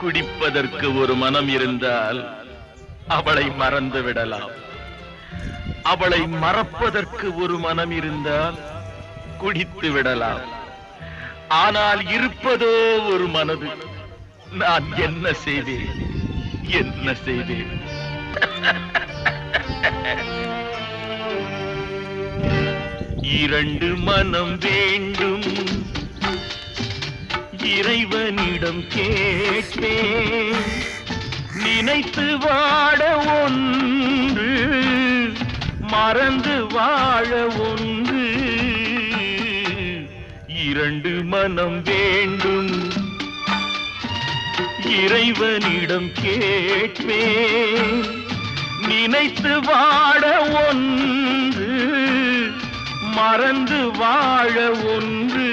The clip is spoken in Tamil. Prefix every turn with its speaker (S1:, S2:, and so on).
S1: குடிப்பதற்கு ஒரு மனம் இருந்தால் அவளை மறந்து விடலாம். அவளை மறப்பதற்கு ஒரு மனம் இருந்தால் குடித்து விடலாம். ஆனால் இருப்பதோ ஒரு மனது. நான் என்ன செய்வேன், என்ன செய்வேன்? இரண்டு மனம் வேண்டும், இறைவனிடம் கேட்பேன். நினைத்து வாழ ஒன்று, மறந்து வாழ ஒன்று. இரண்டு மனம் வேண்டும், இறைவனிடம் கேட்பேன். நினைத்து வாழ ஒன்று, மறந்து வாழ ஒன்று.